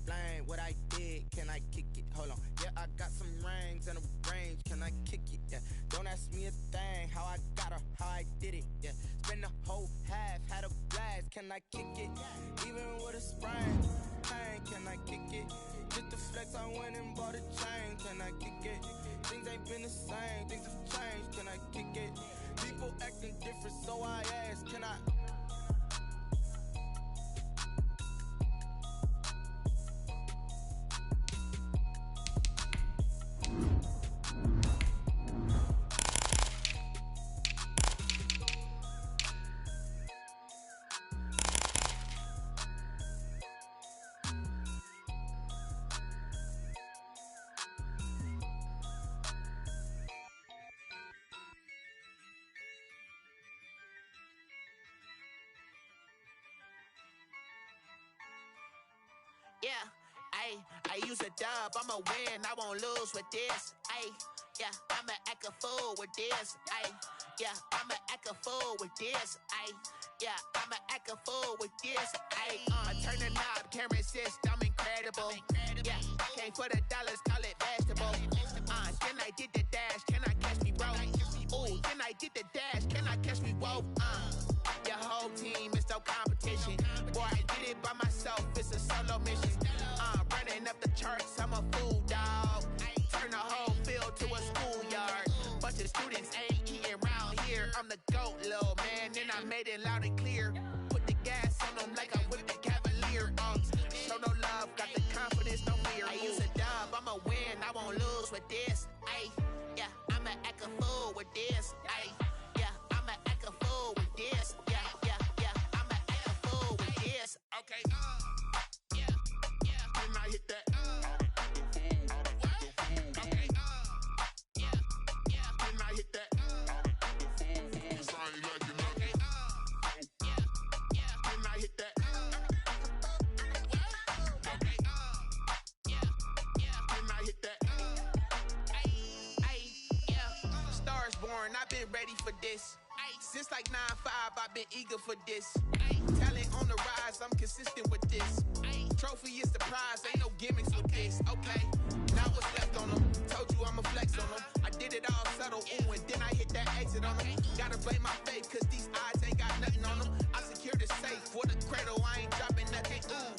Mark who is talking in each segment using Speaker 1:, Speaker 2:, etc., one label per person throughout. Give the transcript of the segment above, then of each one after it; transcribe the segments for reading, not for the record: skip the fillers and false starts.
Speaker 1: explain what I did. Can I kick it? Hold on. Yeah, I got some rings and a range. Can I kick it? Yeah. Don't ask me a thing. How I got her, how I did it. Yeah. Spend the whole half, had a blast. Can I kick it? Even with a sprain. Pain, can I kick it? Just the flex, I went and bought a chain. Can I kick it? Things ain't been the same. Things have changed. Can I kick it? People acting different, so I ask, can I?
Speaker 2: Yeah, I use a dub, I'ma win, I won't lose with this. Yeah, I'ma act a fool with this. Yeah, I'ma act a fool with this. Yeah, I'ma act a fool with this. I turn the knob, camera assist, I'm incredible. Yeah, came for the dollars, call it vegetable. Then I did the dash, can I catch me, bro? Ooh, then I did the dash, can I catch me, whoa? Your whole team is no competition. Boy, I did it by myself, it's a solo mission. Running up the charts, I'm a fool, dog. Turn the whole field to a schoolyard. Bunch of students ain't eating round here. I'm the GOAT, little man, and I made it loud and clear. Put the gas on them like I whipped the Cavalier. Show no love, got the confidence, no fear. I use a dub, I'ma win, I won't lose with this. Yeah, I'ma act a fool with this. Yeah, I'ma act a fool with this. Yeah, I'ma act a fool with this. Okay, yeah, then I hit that. Okay, yeah, then I hit that. This ain't like you know. Okay, yeah, then I hit that. Okay, yeah, then I hit that. Yeah, stars born, I've been ready for this. Since like 9-5, I've been eager for this. Talent on the rise, I'm consistent with this. Trophy is the prize, ain't no gimmicks with this. Okay, now what's left on them? Told you I'ma flex on them. I did it all subtle, ooh, and then I hit that exit on them. Gotta blame my faith, cause these odds ain't got nothing on them. I secured the safe for the cradle, I ain't dropping nothing, ooh.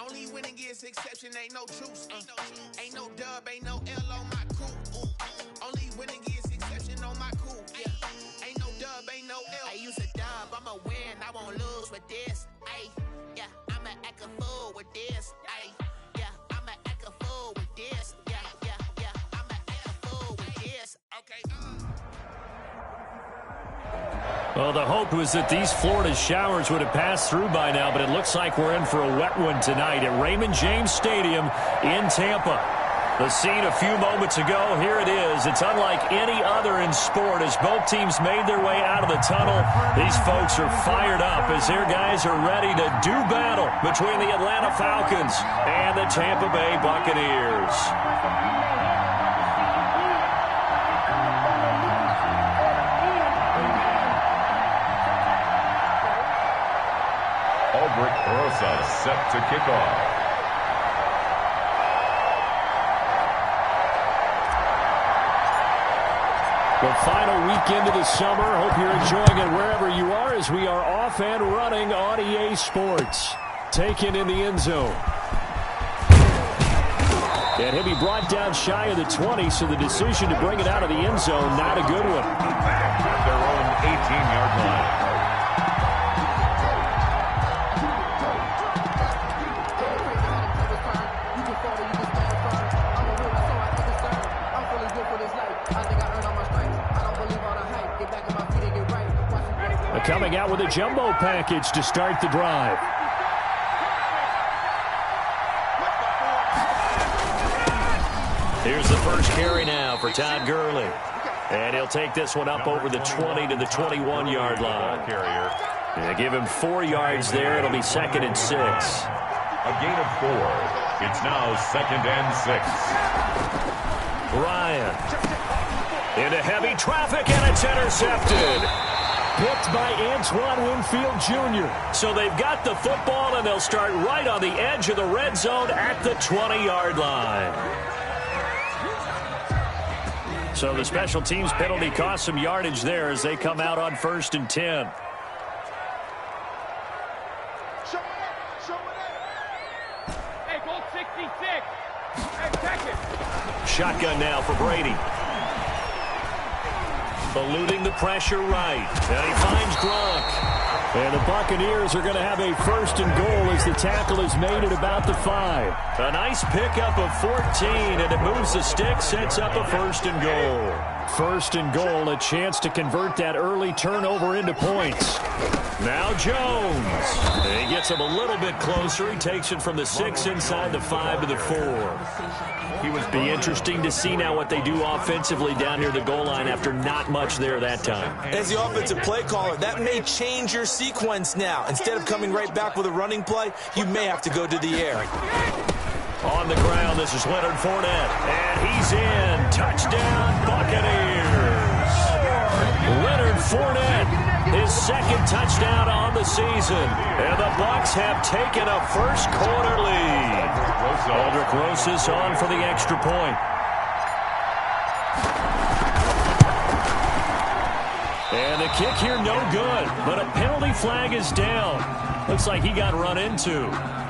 Speaker 2: Only winning is exception, ain't no truce. Ain't no dub, ain't no L on my crew, ooh. Only winning is exception on my crew, yeah. Ain't no dub, ain't no L. I use a dub, I'ma win, I won't lose with this. Yeah, I'ma act a fool with this. Yeah, I'ma act a fool with this. Yeah, I'ma act a fool with this. Okay.
Speaker 3: Well, the hope was that these Florida showers would have passed through by now, but it looks like we're in for a wet one tonight at Raymond James Stadium in Tampa. The scene a few moments ago, here it is. It's unlike any other in sport as both teams made their way out of the tunnel. These folks are fired up as their guys are ready to do battle between the Atlanta Falcons and the Tampa Bay Buccaneers.
Speaker 4: Albrecht Rosa set to kick off.
Speaker 3: The final weekend of the summer. Hope you're enjoying it wherever you are as we are off and running on EA Sports. Taken in the end zone. And he'll be brought down shy of the 20, so the decision to bring it out of the end zone, not a good one.
Speaker 4: At their own 18-yard line.
Speaker 3: Coming out with a jumbo package to start the drive. Here's the first carry now for Todd Gurley. And he'll take this one up over the 20 to the 21-yard line. And give him 4 yards there. It'll be 2nd and 6.
Speaker 4: A gain of 4. It's now 2nd and 6.
Speaker 3: Ryan into heavy traffic, and it's intercepted. Picked by Antoine Winfield Jr. So they've got the football, and they'll start right on the edge of the red zone at the 20-yard line. So the special teams penalty cost some yardage there as they come out on 1st and 10.
Speaker 5: Hey, go 66. Hey, check it.
Speaker 3: Shotgun now for Brady. Eluding the pressure right. And he finds Gronk. And the Buccaneers are going to have a 1st and goal as the tackle is made at about the 5. A nice pickup of 14, and it moves the stick, sets up a 1st and goal. 1st and goal, a chance to convert that early turnover into points. Now Jones. And he gets him a little bit closer. He takes it from the 6 inside the 5 to the 4. It would be interesting to see now what they do offensively down near the goal line after not much there that time.
Speaker 6: As the offensive play caller, that may change your sequence now. Instead of coming right back with a running play, you may have to go to the air.
Speaker 3: On the ground, this is Leonard Fournette. And he's in. Touchdown, Buccaneers. Leonard Fournette, his 2nd touchdown on the season. And the Bucs have taken a first quarter lead. Aldrick Rosas on for the extra point. And the kick here no good, but a penalty flag is down. Looks like he got run into.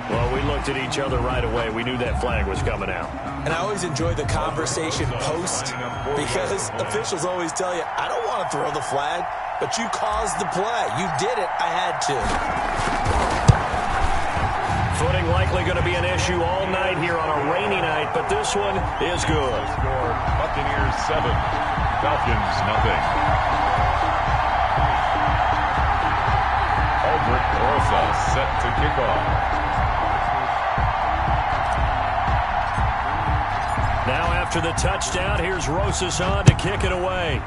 Speaker 3: Well, we looked at each other right away. We knew that flag was coming out.
Speaker 6: And I always enjoy the conversation post because officials always tell you, I don't want to throw the flag, but you caused the play. You did it. I had to.
Speaker 3: Footing likely going to be an issue all night here on a rainy night, but this one is good.
Speaker 4: Score Buccaneers 7, Falcons nothing. Aldrick Rosas set to kick off.
Speaker 3: Now after the touchdown, here's Rosas on to kick it away.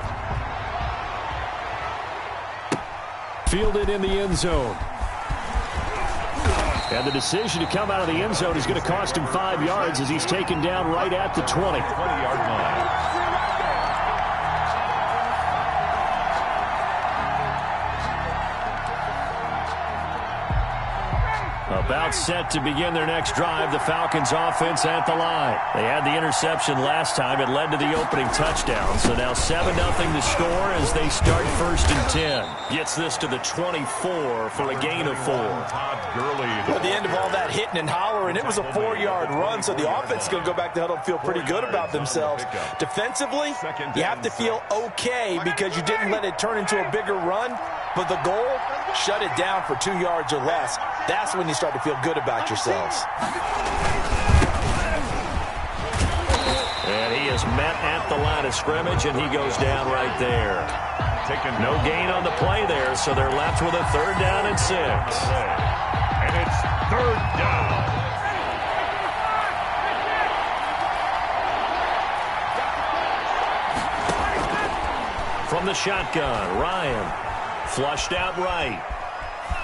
Speaker 3: Fielded in the end zone. And the decision to come out of the end zone is going to cost him 5 yards as he's taken down right at the 20.
Speaker 4: 20-yard line.
Speaker 3: About set to begin their next drive, the Falcons offense at the line. They had the interception last time. It led to the opening touchdown. So now 7-0 to score as they start 1st and 10. Gets this to the 24 for a gain of 4.
Speaker 6: At the end of all that hitting and hollering, it was a 4-yard run, so the offense is going to go back to huddle and feel pretty good about themselves. Defensively, you have to feel okay because you didn't let it turn into a bigger run, but the goal, shut it down for 2 yards or less. That's when you start to feel good about yourselves.
Speaker 3: And he is met at the line of scrimmage, and he goes down right there. No gain on the play there, so they're left with a 3rd down and 6.
Speaker 4: And it's 3rd down.
Speaker 3: From the shotgun, Ryan flushed out right.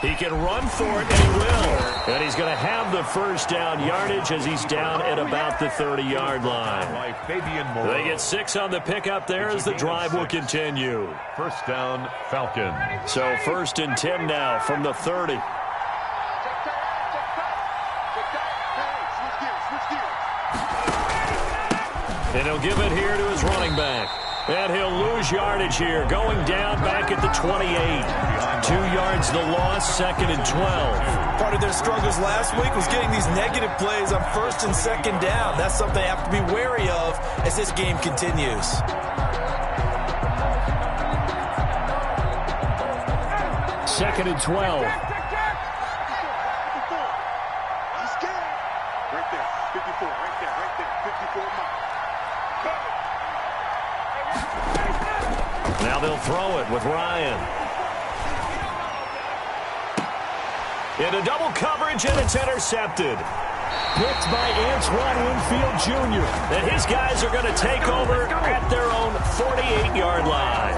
Speaker 3: He can run for it, and he will. And he's going to have the 1st down yardage as he's down at about the 30-yard line. They get 6 on the pickup there as the drive will continue.
Speaker 4: 1st down, Falcons.
Speaker 3: So 1st and 10 now from the 30. And he'll give it here to his running back. And he'll lose yardage here, going down back at the 28. 2 yards the loss, 2nd and 12.
Speaker 6: Part of their struggles last week was getting these negative plays on 1st and 2nd down. That's something they have to be wary of as this game continues.
Speaker 3: Second and 12.
Speaker 5: Right there, 54, right there, 54 miles.
Speaker 3: Now they'll throw it with Ryan. Into double coverage, and it's intercepted. Picked by Antoine Winfield Jr. And his guys are going to take over at their own 48-yard line.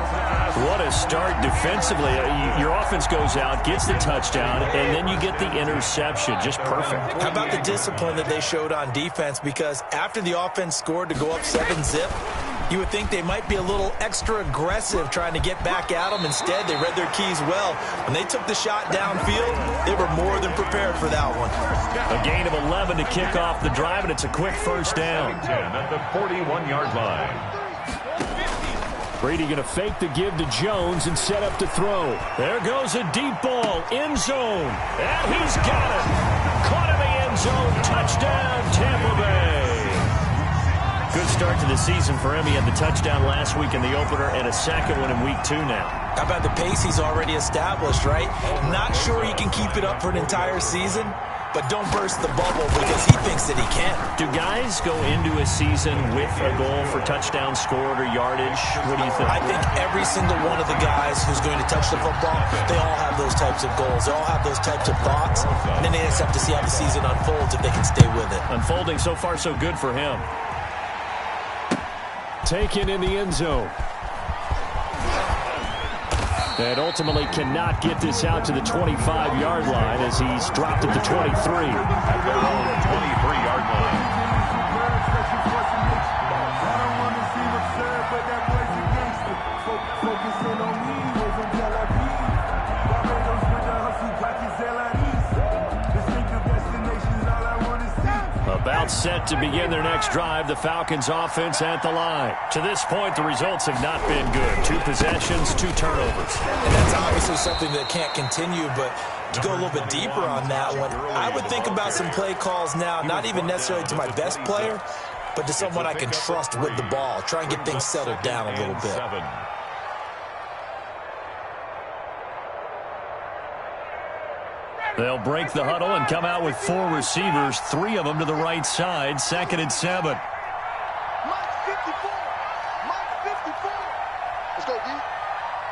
Speaker 3: What a start defensively. Your offense goes out, gets the touchdown, and then you get the interception. Just perfect.
Speaker 6: How about the discipline that they showed on defense? Because after the offense scored to go up 7-zip, You would think they might be a little extra aggressive trying to get back at them. Instead, they read their keys well. When they took the shot downfield, they were more than prepared for that one.
Speaker 3: A gain of 11 to kick off the drive, and it's a quick first down.
Speaker 4: 10 at the 41-yard line.
Speaker 3: Brady going to fake the give to Jones and set up to throw. There goes a deep ball, end zone, and he's got it. Caught in the end zone, touchdown, Tampa Bay. Good start to the season for him. He had the touchdown last week in the opener and a second one in week 2 now.
Speaker 6: How about the pace he's already established, right? Not sure he can keep it up for an entire season, but don't burst the bubble because he thinks that he can.
Speaker 3: Do guys go into a season with a goal for touchdown scored or yardage? What do you think?
Speaker 6: I think every single one of the guys who's going to touch the football, they all have those types of goals. They all have those types of thoughts, and then they just have to see how the season unfolds if they can stay with it.
Speaker 3: Unfolding so far so good for him. Taken in the end zone. And ultimately cannot get this out to the 25-yard line as he's dropped at the 23.
Speaker 4: At their own 23-yard line.
Speaker 3: About set to begin their next drive, the Falcons offense at the line. To this point, the results have not been good. 2 possessions, 2 turnovers.
Speaker 6: And that's obviously something that can't continue, but to go a little bit deeper on that one, I would think about some play calls now, not even necessarily to my best player, but to someone I can trust with the ball. Try and get things settled down a little bit.
Speaker 3: They'll break the huddle and come out with 4 receivers, 3 of them to the right side, 2nd and 7.
Speaker 5: Mike 54. Mike 54. Let's go, D.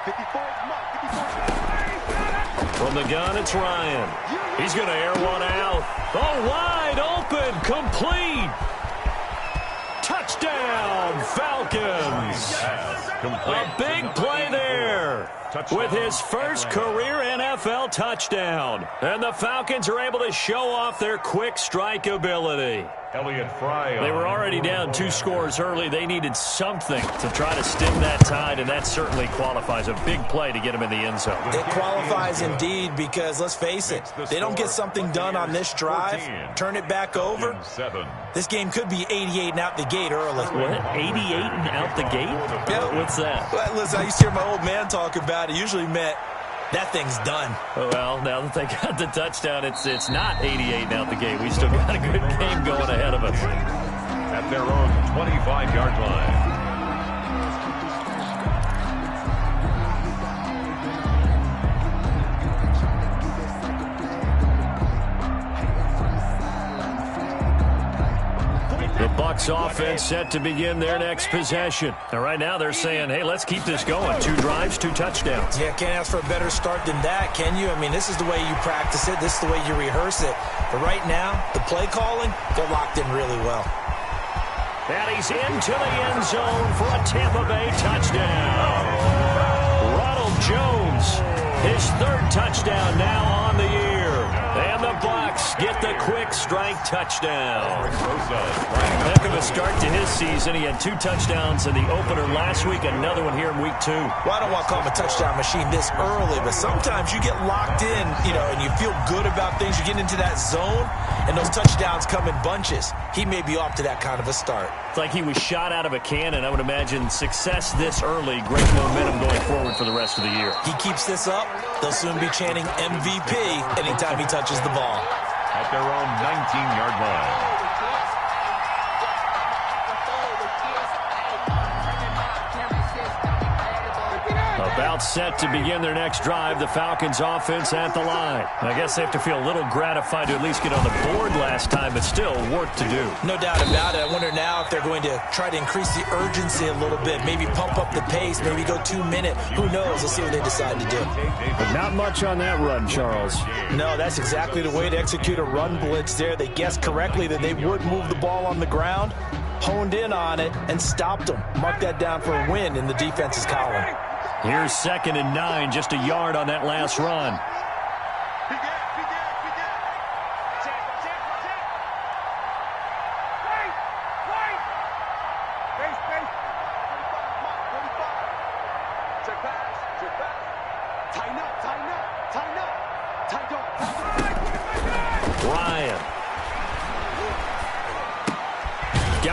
Speaker 5: 54 is Mike. 54.
Speaker 3: From the gun, it's Ryan. He's going to air one out. Oh, wide open, complete. Touchdown, Falcons. A big play there with his first career NFL touchdown. And the Falcons are able to show off their quick strike ability. They were already down 2 scores early. They needed something to try to stem that tide, and that certainly qualifies. A big play to get them in the end zone.
Speaker 6: It qualifies indeed because, let's face it, they don't get something done on this drive, turn it back over, this game could be 88 and out the gate early.
Speaker 3: What? 88 and out the gate?
Speaker 6: Yeah.
Speaker 3: What's that?
Speaker 6: Well, listen, I used to hear my old man talk about it. Usually meant that thing's done.
Speaker 3: Well, now that they got the touchdown, it's not 88 out the gate. We still got a good game going ahead of us.
Speaker 4: At their own 25-yard line.
Speaker 3: The Bucs offense set to begin their next possession. And right now they're saying, hey, let's keep this going. 2 drives, 2 touchdowns.
Speaker 6: Yeah, can't ask for a better start than that, can you? I mean, this is the way you practice it. This is the way you rehearse it. But right now, the play calling, they're locked in really well.
Speaker 3: And he's into the end zone for a Tampa Bay touchdown. Ronald Jones, his 3rd touchdown now on the year. And the Bucs get the quick strike touchdown. Heck of a start to his season. He had 2 touchdowns in the opener last week, another one here in week 2.
Speaker 6: Well, I don't want to call him a touchdown machine this early, but sometimes you get locked in, and you feel good about things. You get into that zone, and those touchdowns come in bunches. He may be off to that kind of a start.
Speaker 3: It's like he was shot out of a cannon. I would imagine success this early, great momentum going forward for the rest of the year.
Speaker 6: He keeps this up, they'll soon be chanting MVP anytime he touches the ball.
Speaker 4: At their own 19-yard line.
Speaker 3: About set to begin their next drive, the Falcons offense at the line. I guess they have to feel a little gratified to at least get on the board last time, but still work to do.
Speaker 6: No doubt about it. I wonder now if they're going to try to increase the urgency a little bit, maybe pump up the pace, maybe go 2 minute. Who knows? Let's see what they decide to do.
Speaker 3: But not much on that run, Charles.
Speaker 6: No, that's exactly the way to execute a run blitz there. They guessed correctly that they would move the ball on the ground, honed in on it, and stopped them. Mark that down for a win in the defense's column.
Speaker 3: Here's 2nd and 9, just a yard on that last run.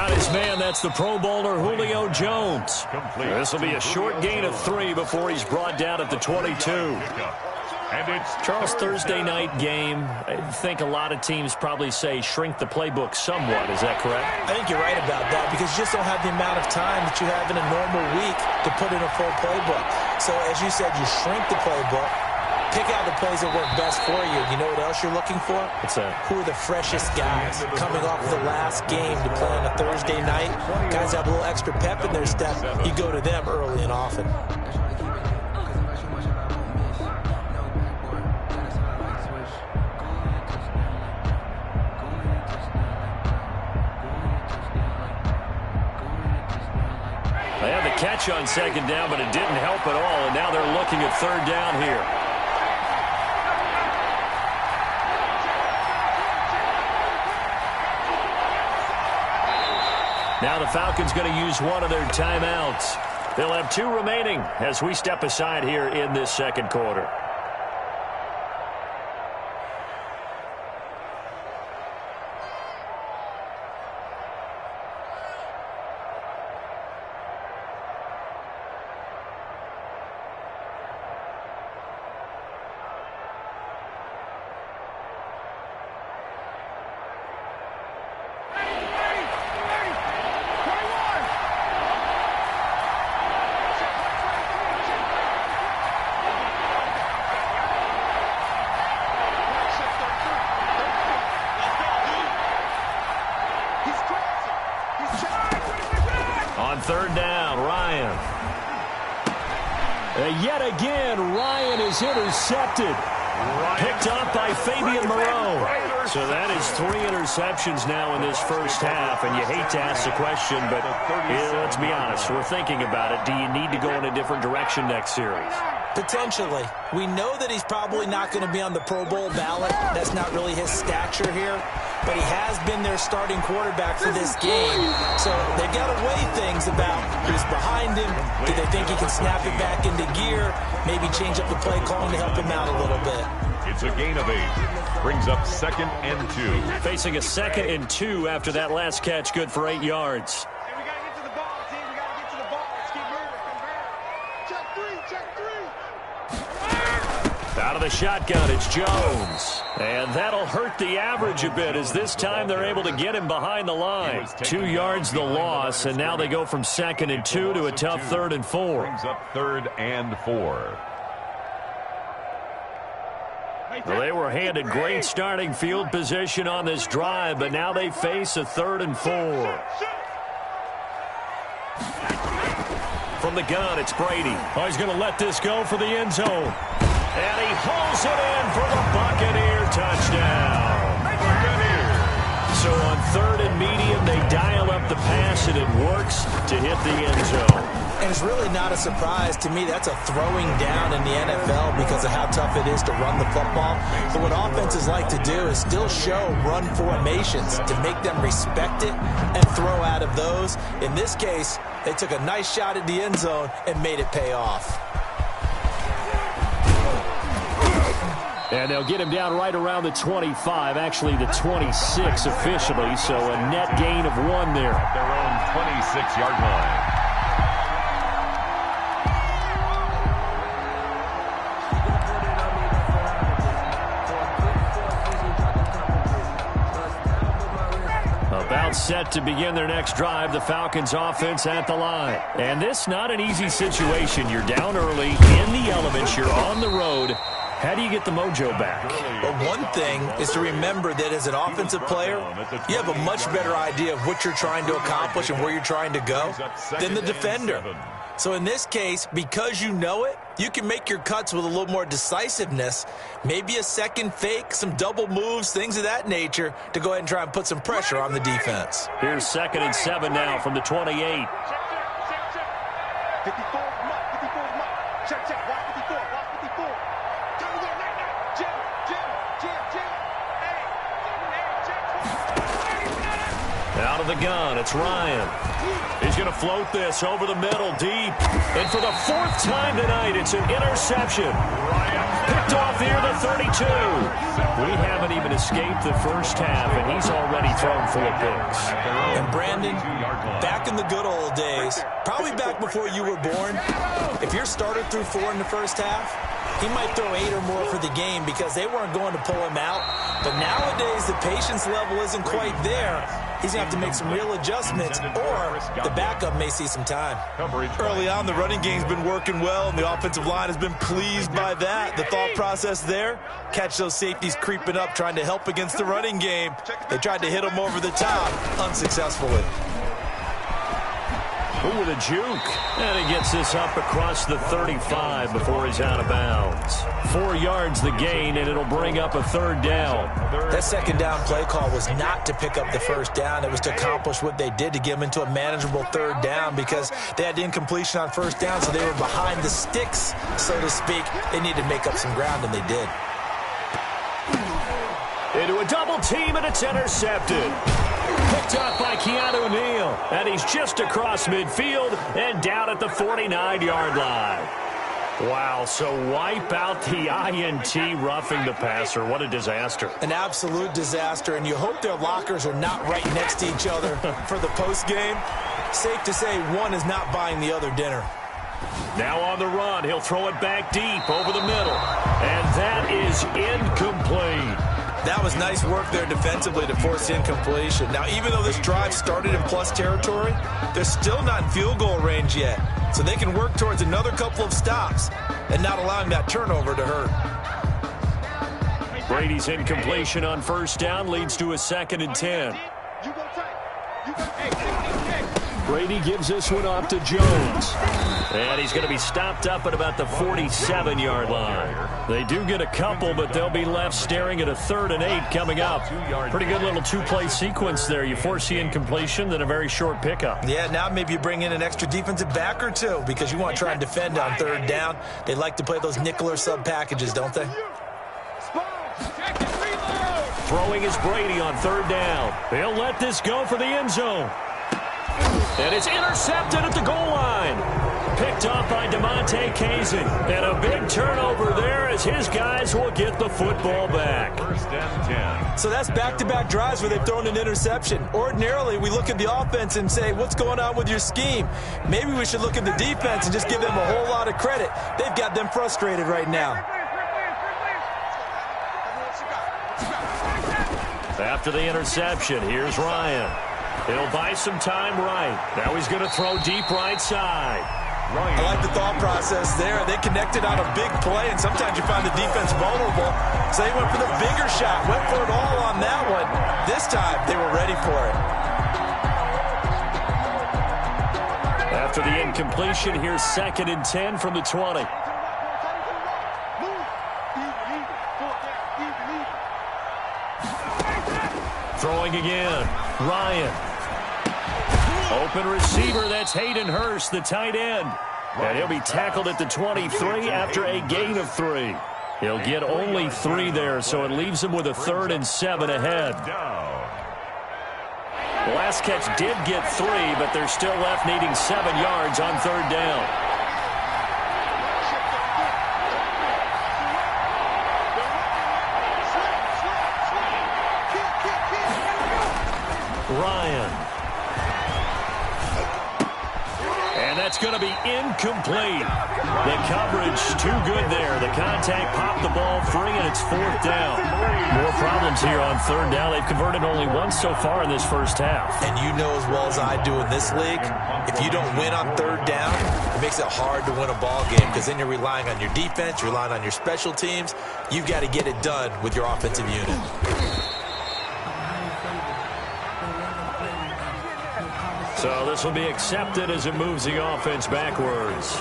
Speaker 3: Got his man. That's the Pro Bowler Julio Jones. This will be a short gain of 3 before he's brought down at the 22. Charles, Thursday night game, I think a lot of teams probably say shrink the playbook somewhat. Is that correct?
Speaker 6: I think you're right about that because you just don't have the amount of time that you have in a normal week to put in a full playbook. So, as you said, you shrink the playbook, pick out the plays that work best for you. You know what else you're looking for?
Speaker 3: What's that?
Speaker 6: Who are the freshest guys coming off the last game to play on a Thursday night? Guys have a little extra pep in their step. You go to them early and often.
Speaker 3: They had the catch on second down, but it didn't help at all, and now they're looking at third down here. Now the Falcons going to use one of their timeouts. They'll have 2 remaining as we step aside here in this second quarter. Third down, Ryan. Yet again, Ryan is intercepted. Picked off by Fabian Moreau. So that is 3 interceptions now in this first half, and you hate to ask the question, but let's be honest, we're thinking about it. Do you need to go in a different direction next series?
Speaker 6: Potentially. We know that he's probably not going to be on the Pro Bowl ballot. That's not really his stature here. But he has been their starting quarterback for this game. So they've got to weigh things about who's behind him. Do they think he can snap it back into gear? Maybe change up the play calling to help him out a little bit.
Speaker 4: It's a gain of 8. Brings up 2nd and 2.
Speaker 3: Facing a 2nd and 2 after that last catch. Good for 8 yards.
Speaker 5: Hey, we got to get to the ball, team. We got to get to the ball. Let's keep moving. Check 3, check 3.
Speaker 3: Out of the shotgun, it's Jones. And that'll hurt the average a bit as this time they're able to get him behind the line. 2 yards the loss, and now they go from 2nd and 2 to a tough 3rd and 4.
Speaker 4: Brings up 3rd and 4.
Speaker 3: Well, they were handed great starting field position on this drive, but now they face a 3rd and 4. From the gun, it's Brady. Oh, he's going to let this go for the end zone. And he hauls it in for the Buccaneer touchdown. So on 3rd and medium, they dial up the pass, and it works to hit the end zone.
Speaker 6: And it's really not a surprise to me. That's a throwing down in the NFL because of how tough it is to run the football. But what offenses like to do is still show run formations to make them respect it and throw out of those. In this case, they took a nice shot at the end zone and made it pay off.
Speaker 3: And they'll get him down right around the 25, actually the 26 officially, so a net gain of 1 there.
Speaker 4: At their own 26-yard line.
Speaker 3: About set to begin their next drive, the Falcons offense at the line. And this not an easy situation. You're down early, in the elements, you're on the road. How do you get the mojo back?
Speaker 6: Well, one thing is to remember that as an offensive player, you have a much better idea of what you're trying to accomplish and where you're trying to go than the defender. So in this case, because you know it, you can make your cuts with a little more decisiveness, maybe a second fake, some double moves, things of that nature, to go ahead and try and put some pressure on the defense.
Speaker 3: Here's 2nd and 7 now from the 28.
Speaker 5: 54 is Mike. 54 is Mike. Check, check. Watch 54. Watch 54. Time to go. Night, night. Jim.
Speaker 3: Out of the gun, it's Ryan. He's going to float this over the middle, deep. And for the 4th time tonight, it's an interception. Picked off near the 32. We haven't even escaped the first half, and he's already thrown 4 picks.
Speaker 6: And Brandon, back in the good old days, probably back before you were born, if your starter threw 4 in the first half, he might throw 8 or more for the game because they weren't going to pull him out. But nowadays, the patience level isn't quite there. He's going to have to make some real adjustments, or the backup may see some time. Early on, the running game's been working well, and the offensive line has been pleased by that. The thought process there, catch those safeties creeping up, trying to help against the running game. They tried to hit him over the top, unsuccessfully.
Speaker 3: Ooh, with a juke. And he gets this up across the 35 before he's out of bounds. 4 yards the gain, and it'll bring up a 3rd down.
Speaker 6: That 2nd down play call was not to pick up the 1st down. It was to accomplish what they did, to get them into a manageable 3rd down, because they had incompletion on 1st down, so they were behind the sticks, so to speak. They needed to make up some ground, and they did.
Speaker 3: Into a double team, and it's intercepted. Picked up by Keanu Neal, and he's just across midfield and down at the 49-yard line. Wow, so wipe out the INT roughing the passer. What a disaster.
Speaker 6: An absolute disaster, and you hope their lockers are not right next to each other for the postgame. Safe to say one is not buying the other dinner.
Speaker 3: Now on the run, he'll throw it back deep over the middle, and that is incomplete.
Speaker 6: That was nice work there defensively to force incompletion. Now, even though this drive started in plus territory, they're still not in field goal range yet. So they can work towards another couple of stops and not allowing that turnover to hurt.
Speaker 3: Brady's incompletion on 1st down leads to a 2nd and 10. Brady gives this one off to Jones. And he's going to be stopped up at about the 47-yard line. They do get a couple, but they'll be left staring at a 3rd and 8 coming up. Pretty good little 2-play sequence there. You force the incompletion, then a very short pickup.
Speaker 6: Yeah, now maybe you bring in an extra defensive back or two because you want to try and defend on 3rd down. They like to play those nickel or sub packages, don't they?
Speaker 3: Throwing is Brady on 3rd down. He'll let this go for the end zone. And it's intercepted at the goal line. Picked off by DeMonte Kazin. And a big turnover there as his guys will get the football back.
Speaker 4: 1st and 10.
Speaker 6: So that's back-to-back drives where they've thrown an interception. Ordinarily, we look at the offense and say, what's going on with your scheme? Maybe we should look at the defense and just give them a whole lot of credit. They've got them frustrated right now.
Speaker 3: After the interception, here's Ryan. He'll buy some time right. Now he's going to throw deep right side.
Speaker 6: I like the thought process there. They connected on a big play, and sometimes you find the defense vulnerable. So they went for the bigger shot, went for it all on that one. This time, they were ready for it.
Speaker 3: After the incompletion, here's 2nd and 10 from the 20. Throwing again. Ryan. Open receiver, that's Hayden Hurst, the tight end. And he'll be tackled at the 23 after a gain of 3. He'll get only 3 there, so it leaves him with a 3rd and 7 ahead. The last catch did get 3, but they're still left needing 7 yards on 3rd down. Ryan. And that's going to be incomplete. The coverage too good there. The contact popped the ball free, and it's 4th down. More problems here on 3rd down. They've converted only once so far in this first half.
Speaker 6: And you know as well as I do in this league, if you don't win on 3rd down, it makes it hard to win a ball game because then you're relying on your defense, you're relying on your special teams. You've got to get it done with your offensive unit.
Speaker 3: So this will be accepted as it moves the offense backwards.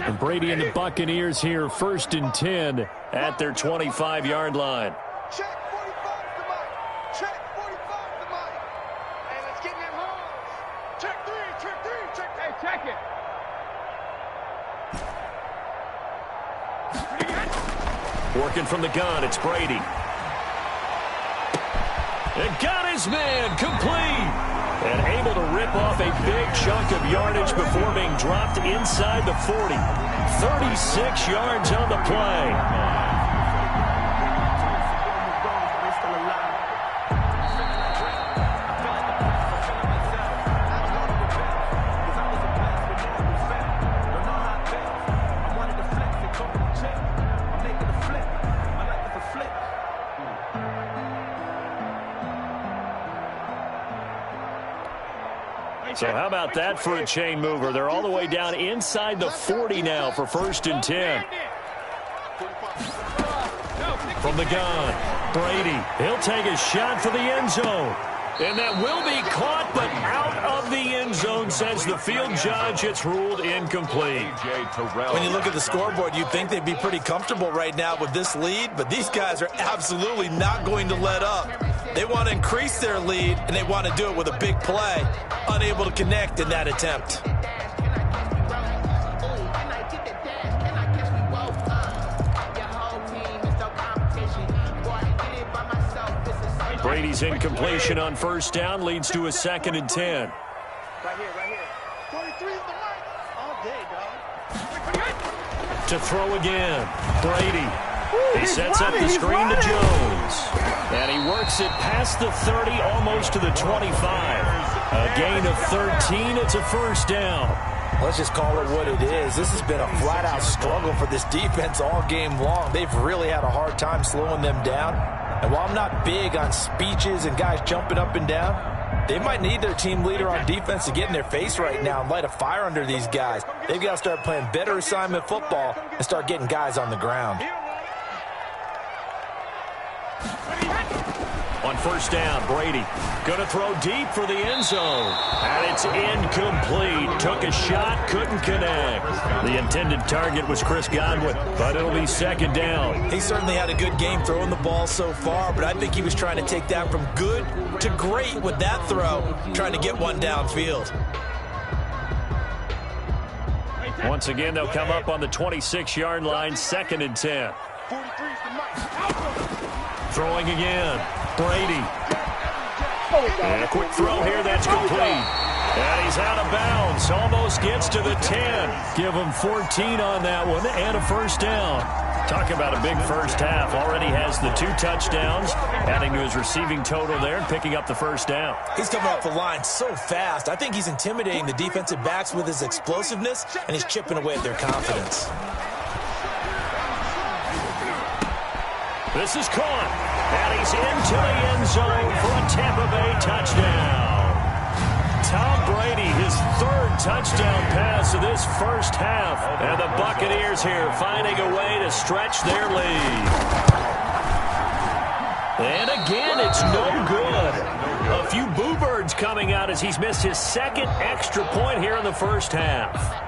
Speaker 3: And Brady and the Buccaneers here, 1st and 10 at their 25-yard line.
Speaker 5: Check 45 to Mike. Check 45 to Mike. And let's get them home. Check 3, check 3, check. Hey, check it.
Speaker 3: Working from the gun, it's Brady. And got his man complete. And able to rip off a big chunk of yardage before being dropped inside the 40. 36 yards on the play. So how about that for a chain mover? They're all the way down inside the 40 now for 1st and 10. From the gun, Brady. He'll take a shot for the end zone. And that will be caught, but out of the end zone, says the field judge. It's ruled incomplete.
Speaker 6: When you look at the scoreboard, you'd think they'd be pretty comfortable right now with this lead, but these guys are absolutely not going to let up. They want to increase their lead, and they want to do it with a big play. Unable to connect in that attempt.
Speaker 3: Brady's incompletion on 1st down leads to a 2nd and 10.
Speaker 5: Right here. 43 is the right. All day, dog.
Speaker 3: To throw again, Brady. He sets up the screen to Jones. And he works it past the 30, almost to the 25. A gain of 13. It's a 1st down.
Speaker 6: Let's just call it what it is. This has been a flat-out struggle for this defense all game long. They've really had a hard time slowing them down. And while I'm not big on speeches and guys jumping up and down, they might need their team leader on defense to get in their face right now and light a fire under these guys. They've got to start playing better assignment football and start getting guys on the ground.
Speaker 3: On 1st down, Brady going to throw deep for the end zone. And it's incomplete. Took a shot, couldn't connect. The intended target was Chris Godwin, but it'll be 2nd down.
Speaker 6: He certainly had a good game throwing the ball so far, but I think he was trying to take that from good to great with that throw, trying to get one downfield.
Speaker 3: Once again, they'll come up on the 26-yard line, 2nd and 10. Throwing again, Brady. And a quick throw here, that's complete. And he's out of bounds, almost gets to the 10. Give him 14 on that one, and a 1st down. Talk about a big first half. Already has the 2 touchdowns, adding to his receiving total there and picking up the 1st down.
Speaker 6: He's coming off the line so fast. I think he's intimidating the defensive backs with his explosiveness, and he's chipping away at their confidence.
Speaker 3: This is caught, and he's into the end zone for a Tampa Bay touchdown. Tom Brady, his 3rd touchdown pass of this first half. And the Buccaneers here finding a way to stretch their lead. And again, it's no good. A few boo birds coming out as he's missed his 2nd extra point here in the first half.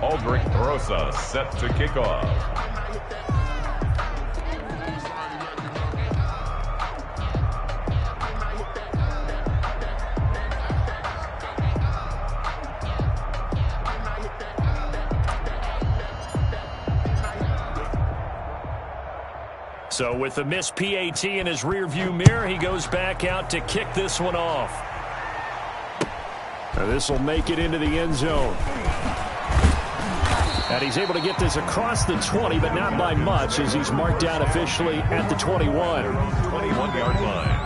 Speaker 4: Aldrich Rosa set to kick off.
Speaker 3: So with the missed PAT in his rearview mirror, he goes back out to kick this one off. Now this will make it into the end zone. And he's able to get this across the 20, but not by much, as he's marked down officially at the 21.
Speaker 4: 21-yard line.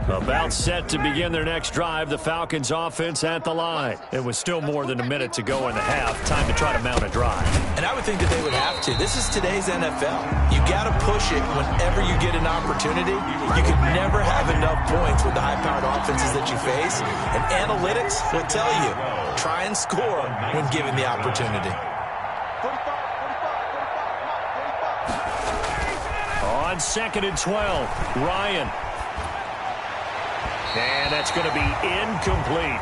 Speaker 3: About set to begin their next drive, the Falcons offense at the line. It was still more than a minute to go in the half. Time to try to mount a drive.
Speaker 6: And I would think that they would have to. This is today's NFL. You got to push it whenever you get an opportunity. You can never have enough points with the high-powered offenses that you face. And analytics will tell you, try and score when given the opportunity.
Speaker 3: On 2nd and 12, Ryan. And that's going to be incomplete.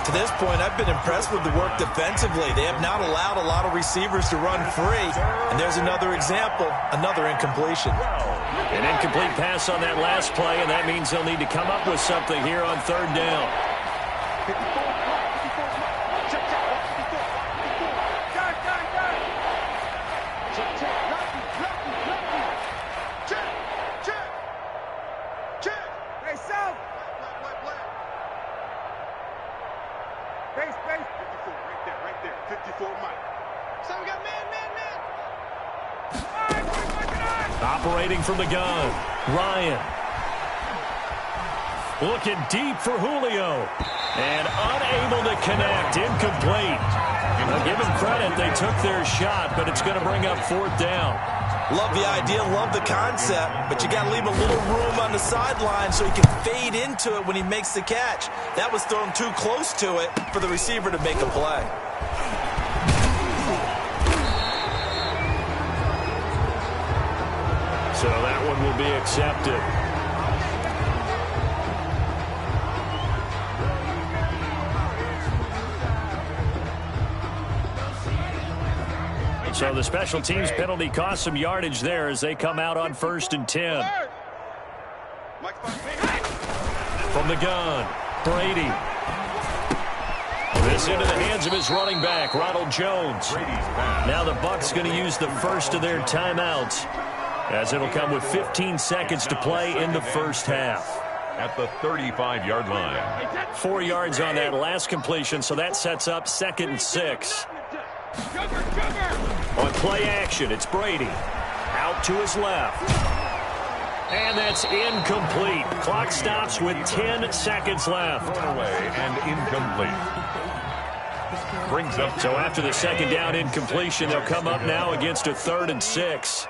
Speaker 6: To this point, I've been impressed with the work defensively. They have not allowed a lot of receivers to run free. And there's another example, another incompletion.
Speaker 3: An incomplete pass on that last play, and that means they'll need to come up with something here on third down. Operating from the gun, Ryan. Looking deep for Julio. And unable to connect, incomplete. Now give them credit, they took their shot, but it's going to bring up fourth down.
Speaker 6: Love the idea, love the concept, but you got to leave a little room on the sideline so he can fade into it when he makes the catch. That was thrown too close to it for the receiver to make a play.
Speaker 3: So that one will be accepted. So the special teams penalty cost some yardage there as they come out on 1st and 10. From the gun, Brady. This into the hands of his running back, Ronald Jones. Now the Bucs going to use the first of their timeouts, as it'll come with 15 seconds to play in the first half.
Speaker 4: At the 35-yard line.
Speaker 3: 4 yards on that last completion, so that sets up 2nd and 6. On play action, it's Brady. Out to his left. And that's incomplete. Clock stops with 10 seconds left.
Speaker 4: Away and incomplete. Brings up.
Speaker 3: So after the second down incompletion, they'll come up now against a 3rd and 6.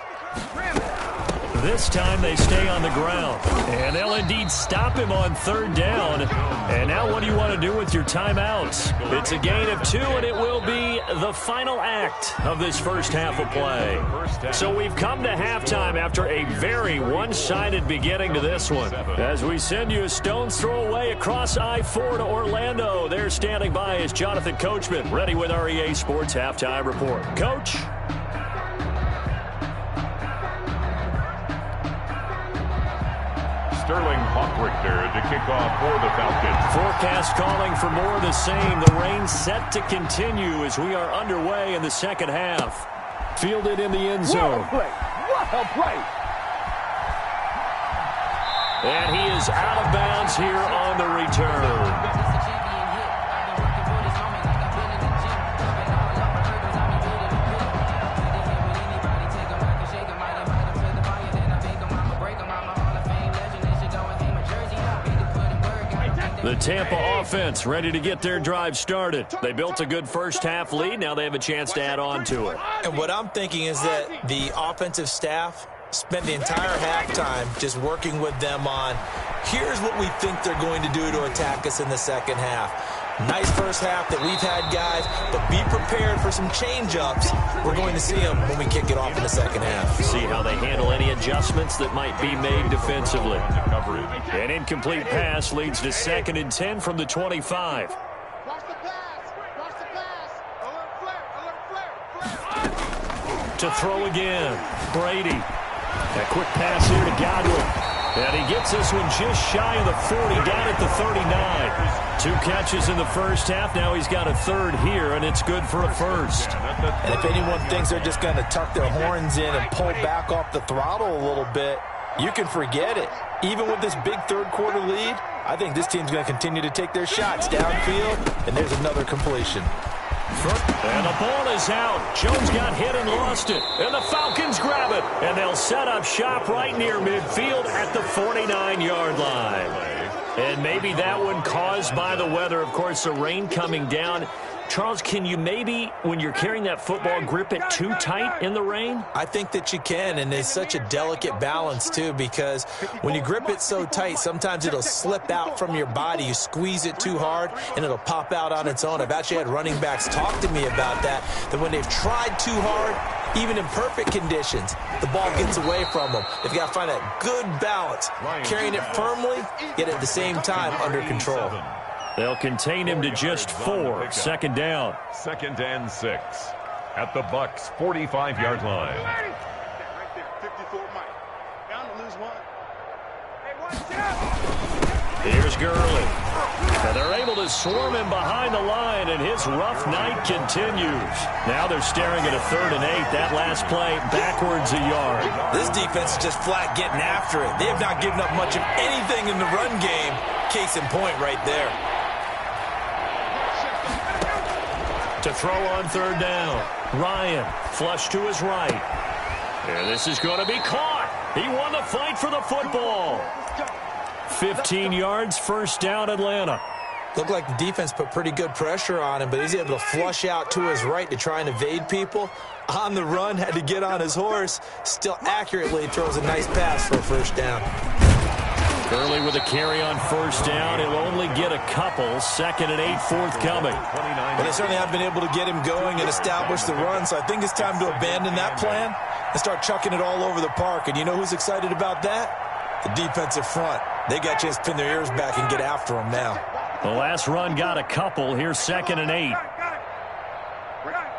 Speaker 3: This time they stay on the ground. And they'll indeed stop him on 3rd down. And now what do you want to do with your timeouts? It's a gain of 2, and it will be the final act of this first half of play. So we've come to halftime after a very one-sided beginning to this one. As we send you a stone's throw away across I-4 to Orlando. There standing by is Jonathan Coachman, ready with our EA Sports Halftime Report. Coach?
Speaker 4: Sterling Hawkrichter to kick off for the Falcons.
Speaker 3: Forecast calling for more of the same. The rain set to continue as we are underway in the second half. Fielded in the end zone.
Speaker 5: What a play!
Speaker 3: And he is out of bounds here on the return. The Tampa offense ready to get their drive started. They built a good first half lead. Now they have a chance to add on to it.
Speaker 6: And what I'm thinking is that the offensive staff spent the entire halftime just working with them on, here's what we think they're going to do to attack us in the second half. Nice first half that we've had, guys, but be prepared for some change-ups. We're going to see them when we kick it off in the second half.
Speaker 3: See how they handle any adjustments that might be made defensively. An incomplete pass leads to 2nd and 10 from the 25.
Speaker 5: Watch the pass! Watch the pass! Alert flare! Alert flare!
Speaker 3: To throw again, Brady. That quick pass here to Godwin. And he gets this one just shy of the 40, down at the 39. 2 catches in the first half. Now he's got a 3rd here, and it's good for a first.
Speaker 6: And if anyone thinks they're just going to tuck their horns in and pull back off the throttle a little bit, you can forget it. Even with this big third-quarter lead, I think this team's going to continue to take their shots downfield, and there's another completion.
Speaker 3: And the ball is out. Jones got hit and lost it. And the Falcons grab it. And they'll set up shop right near midfield at the 49-yard line. And maybe that one caused by the weather. Of course, the rain coming down. Charles, can you maybe, when you're carrying that football, grip it too tight in the rain?
Speaker 6: I think that you can, and it's such a delicate balance, too, because when you grip it so tight, sometimes it'll slip out from your body. You squeeze it too hard, and it'll pop out on its own. I've actually had running backs talk to me about that when they've tried too hard, Even in perfect conditions, the ball gets away from them. They've got to find that good balance, carrying it firmly, yet at the same time under control.
Speaker 3: They'll contain him to just 4. Second down.
Speaker 4: 2nd and 6 at the Bucs' 45-yard line.
Speaker 5: Right there, 54 Mike. Bound to lose one. Hey, watch out!
Speaker 3: Here's Gurley. And they're able to swarm him behind the line, and his rough night continues. Now they're staring at a 3rd and 8. That last play, backwards a yard.
Speaker 6: This defense is just flat getting after it. They have not given up much of anything in the run game. Case in point right there.
Speaker 3: To throw on 3rd down. Ryan, flush to his right. And this is going to be caught. He won the fight for the football. 15 yards, 1st down, Atlanta.
Speaker 6: Looked like the defense put pretty good pressure on him, but he's able to flush out to his right to try and evade people. On the run, had to get on his horse. Still accurately throws a nice pass for a 1st down.
Speaker 3: Gurley with a carry on 1st down. He'll only get a couple. 2nd and 8 forthcoming.
Speaker 6: But they certainly have been able to get him going and establish the run, so I think it's time to abandon that plan and start chucking it all over the park. And you know who's excited about that? The defensive front. They got a chance to pin their ears back and get after him now.
Speaker 3: The last run got a couple. Here's 2nd and 8.
Speaker 5: Got it. Right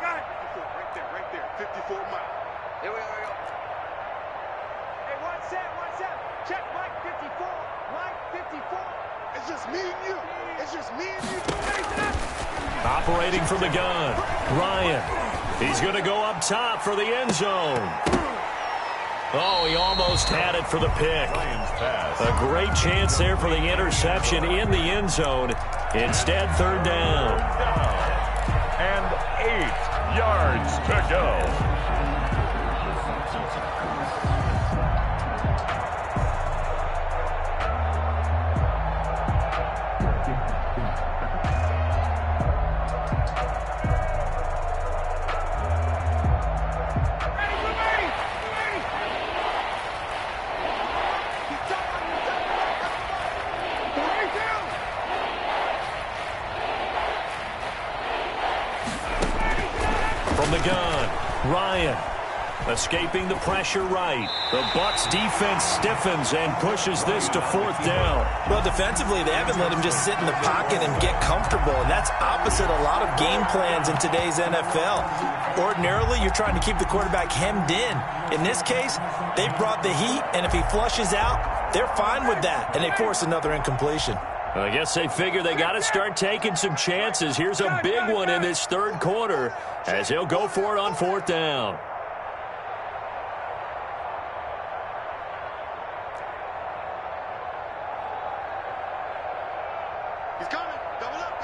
Speaker 5: there, 54 Mike. Here we go. Hey, watch that. Check Mike 54. Mike 54. It's just me and you. It's just me and you.
Speaker 3: Operating from the gun. Ryan. He's going to go up top for the end zone. Oh, he almost had it for the pick. A great chance there for the interception in the end zone. Instead, 3rd down.
Speaker 4: And 8 yards to go.
Speaker 3: From the gun, Ryan escaping the pressure right. The Bucs defense stiffens and pushes this to 4th down.
Speaker 6: Well, defensively, they haven't let him just sit in the pocket and get comfortable, and that's opposite a lot of game plans in today's NFL. Ordinarily, you're trying to keep the quarterback hemmed in. In this case, they brought the heat, and if he flushes out, they're fine with that, and they force another incompletion.
Speaker 3: I guess they figure they got to start taking some chances. Here's a big one in this 3rd quarter as he'll go for it on 4th down.
Speaker 5: He's coming. Double up.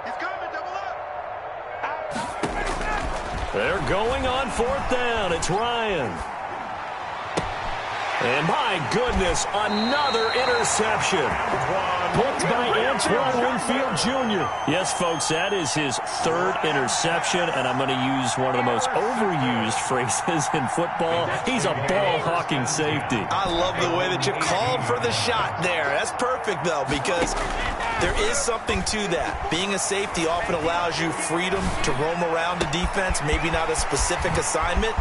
Speaker 5: He's coming. Double up.
Speaker 3: They're going on 4th down. It's Ryan. And my goodness, another interception. Picked by Antoine Winfield Jr. Yes, folks, that is his 3rd interception, and I'm going to use one of the most overused phrases in football. He's a ball-hawking safety.
Speaker 6: I love the way that you called for the shot there. That's perfect, though, because there is something to that. Being a safety often allows you freedom to roam around the defense, maybe not a specific assignment.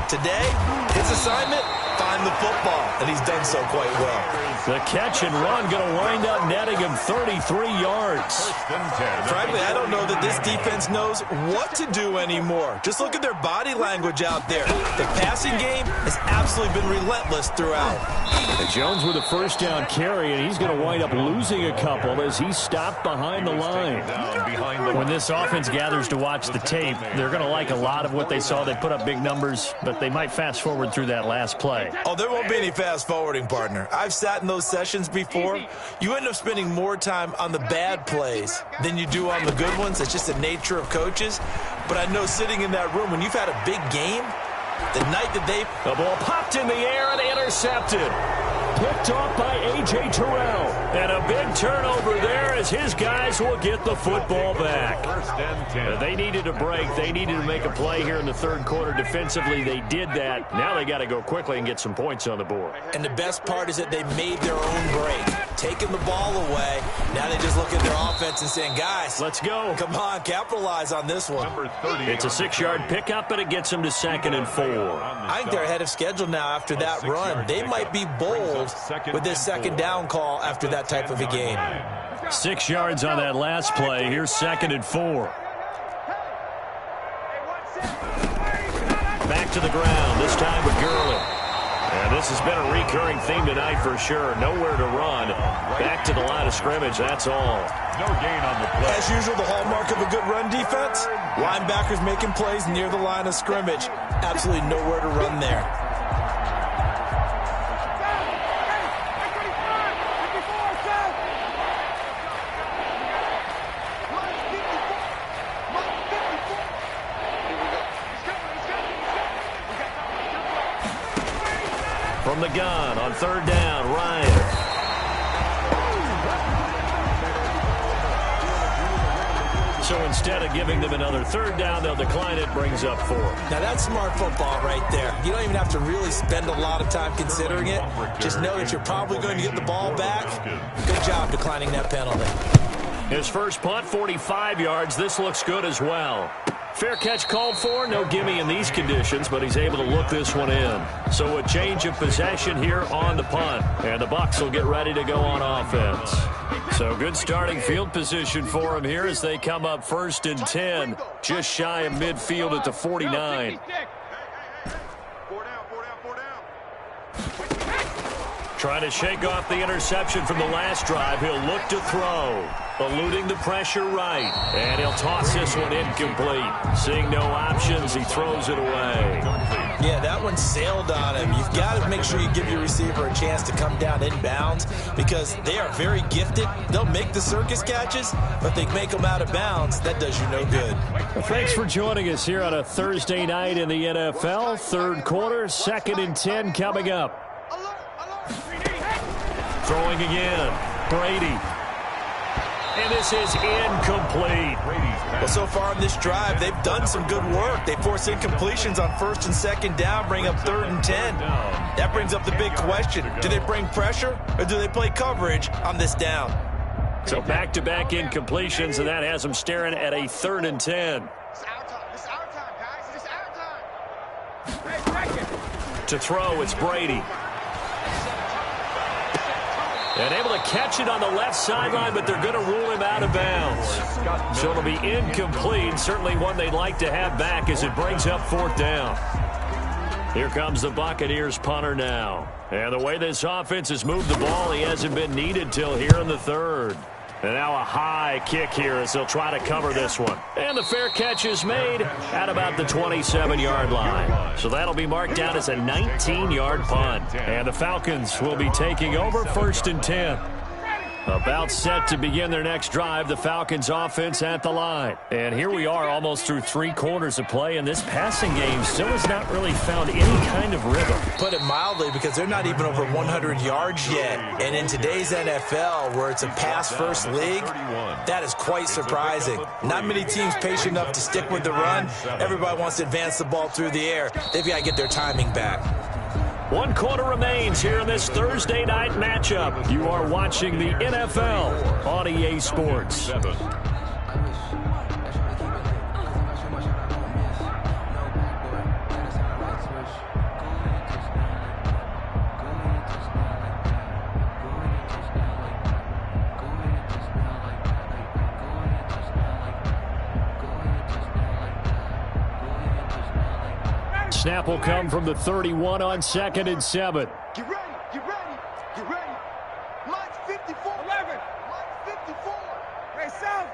Speaker 6: Today, his assignment, find the football, and he's done so quite well.
Speaker 3: The catch and run going to wind up netting him 33 yards.
Speaker 6: Frankly, I don't know that this defense knows what to do anymore. Just look at their body language out there. The passing game has absolutely been relentless throughout.
Speaker 3: And Jones with a 1st down carry, and he's going to wind up losing a couple as he's stopped behind the line. When this offense gathers to watch the tape, they're going to like a lot of what they saw. They put up big numbers, but they might fast forward through that last play.
Speaker 6: Oh, there won't be any fast forwarding, partner. I've sat in those sessions before. You end up spending more time on the bad plays than you do on the good ones. It's just the nature of coaches. But I know sitting in that room, when you've had a big game, the night that
Speaker 3: the ball popped in the air and intercepted. Picked off by A.J. Terrell. And a big turnover there as his guys will get the football back.
Speaker 4: First and 10.
Speaker 3: They needed a break. They needed to make a play here in the third quarter. Defensively, they did that. Now they got to go quickly and get some points on the board.
Speaker 6: And the best part is that they made their own break. Taking the ball away. Now they just look at their offense and saying, guys,
Speaker 3: let's go.
Speaker 6: Come on, capitalize on this one.
Speaker 4: Number 30.
Speaker 3: It's a 6-yard pickup, but it gets them to 2nd and 4.
Speaker 6: I think they're ahead of schedule now after that run. They might be bold with this second down call after that type of a game.
Speaker 3: 6 yards on that last play. Here's 2nd and 4. Back to the ground, this time with Gurley. And this has been a recurring theme tonight for sure. Nowhere to run. Back to the line of scrimmage, that's all.
Speaker 4: No gain on the play.
Speaker 6: As usual, the hallmark of a good run defense, linebackers making plays near the line of scrimmage. Absolutely nowhere to run there.
Speaker 3: From the gun on 3rd down, Ryan. So instead of giving them another 3rd down, they'll decline it, brings up 4.
Speaker 6: Now that's smart football right there. You don't even have to really spend a lot of time considering it. Just know that you're probably going to get the ball back. Good job declining that penalty.
Speaker 3: His first punt, 45 yards. This looks good as well. Fair catch called for. No gimme in these conditions, but he's able to look this one in. So a change of possession here on the punt. And the Bucs will get ready to go on offense. So good starting field position for him here as they come up 1st and 10. Just shy of midfield at the 49. Trying to shake off the interception from the last drive. He'll look to throw. Eluding the pressure right. And he'll toss this one incomplete. Seeing no options, he throws it away.
Speaker 6: Yeah, that one sailed on him. You've got to make sure you give your receiver a chance to come down inbounds because they are very gifted. They'll make the circus catches, but they make them out of bounds. That does you no good.
Speaker 3: Well, thanks for joining us here on a Thursday night in the NFL. Third quarter, 2nd and 10 coming up. Throwing again, Brady. And this is incomplete.
Speaker 6: Well, so far on this drive, they've done some good work. They force incompletions on 1st and 2nd down, bring up 3rd and 10. That brings up the big question. Do they bring pressure or do they play coverage on this down?
Speaker 3: So back-to-back incompletions, and that has them staring at a 3rd and 10.
Speaker 5: It's our time. It's our time, guys. It's our time.
Speaker 3: To throw, it's Brady. And able to catch it on the left sideline, but they're going to rule him out of bounds. So it'll be incomplete. Certainly one they'd like to have back as it brings up 4th down. Here comes the Buccaneers punter now. And the way this offense has moved the ball, he hasn't been needed till here in the 3rd. And now a high kick here as they'll try to cover this one. And the fair catch is made at about the 27-yard line. So that'll be marked down as a 19-yard punt. And the Falcons will be taking over 1st and 10. About set to begin their next drive, the Falcons offense at the line. And here we are almost through 3 quarters of play, and this passing game still has not really found any kind of rhythm.
Speaker 6: Put it mildly, because they're not even over 100 yards yet. And in today's NFL, where it's a pass-first league, that is quite surprising. Not many teams patient enough to stick with the run. Everybody wants to advance the ball through the air. They've got to get their timing back.
Speaker 3: 1 quarter remains here in this Thursday night matchup. You are watching the NFL on EA Sports. Snap will come from the 31 on 2nd and 7.
Speaker 5: Get ready. Get ready. Get ready. Line's 54. 11. Line's 54. Hey, South.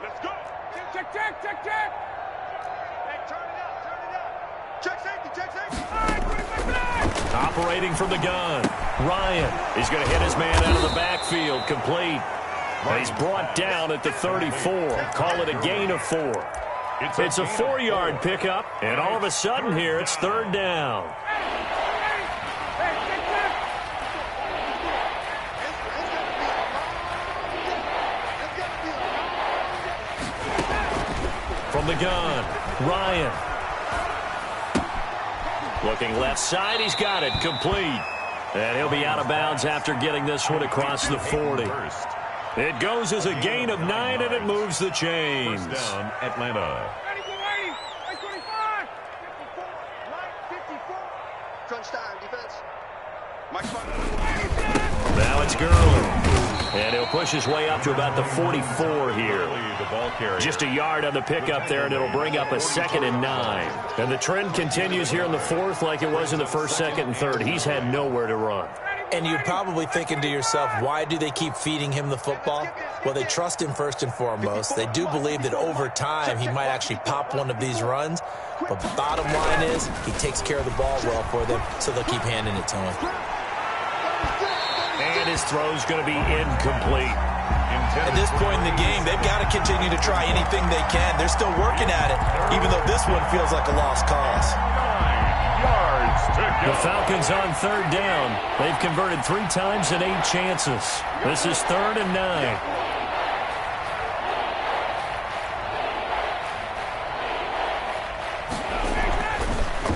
Speaker 5: Let's go. Check. Hey, turn it out. Turn it out. Check safety. All right,
Speaker 3: Operating from the gun. Ryan is going to hit his man out of the backfield. Complete. And he's brought down at the 34. Call it a gain of 4. It's a 4-yard pickup, and all of a sudden here, it's 3rd down. From the gun, Ryan. Looking left side, he's got it, complete. And he'll be out of bounds after getting this one across the 40. It goes as a gain of 9, and it moves the chains.
Speaker 4: First down, Atlanta.
Speaker 5: Crunch time, defense.
Speaker 3: Now it's Gurley. And he'll push his way up to about the 44 here. Just a yard on the pickup there, and it'll bring up a 2nd and 9. And the trend continues here in the 4th like it was in the 1st, 2nd, and 3rd. He's had nowhere to run.
Speaker 6: And you're probably thinking to yourself, why do they keep feeding him the football? Well, they trust him first and foremost. They do believe that over time he might actually pop one of these runs. But the bottom line is he takes care of the ball well for them, so they'll keep handing it to him.
Speaker 3: And his throw's going to be incomplete.
Speaker 6: At this point in the game, they've got to continue to try anything they can. They're still working at it, even though this one feels like a lost cause.
Speaker 4: 9 yards to go.
Speaker 3: The Falcons on 3rd down. They've converted 3 times in 8 chances. This is 3rd and 9.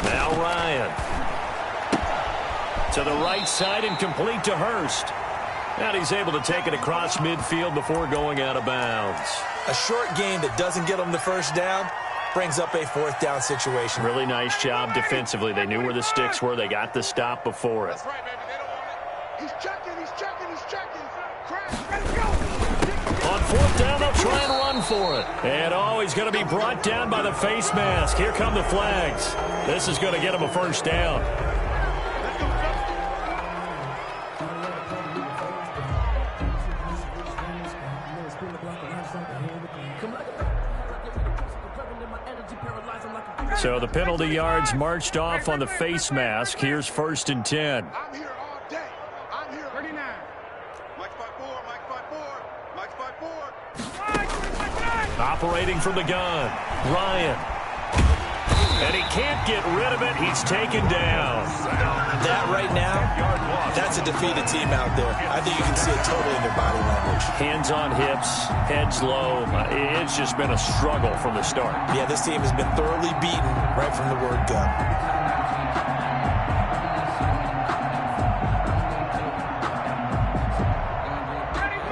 Speaker 3: Now Ryan. To the right side and complete to Hurst. And he's able to take it across midfield before going out of bounds.
Speaker 6: A short game that doesn't get them the first down brings up a 4th down situation.
Speaker 3: Really nice job defensively. They knew where the sticks were. They got the stop before it.
Speaker 5: That's right, baby. They don't want it. He's checking. Crash. Let's go.
Speaker 3: On 4th down, they'll try and run for it. And he's going to be brought down by the face mask. Here come the flags. This is going to get him a 1st down. So the penalty yards marched off on the face mask. Here's 1st and 10.
Speaker 5: I'm here all day. I'm here. 39. Mike's 5-4. Mike's 5-4.
Speaker 3: Operating from the gun, Ryan. And he can't get rid of it. He's taken down.
Speaker 6: That right now, that's a defeated team out there. I think you can see it totally in their body language.
Speaker 3: Hands on hips, heads low. It's just been a struggle from the start.
Speaker 6: Yeah, this team has been thoroughly beaten right from the word go.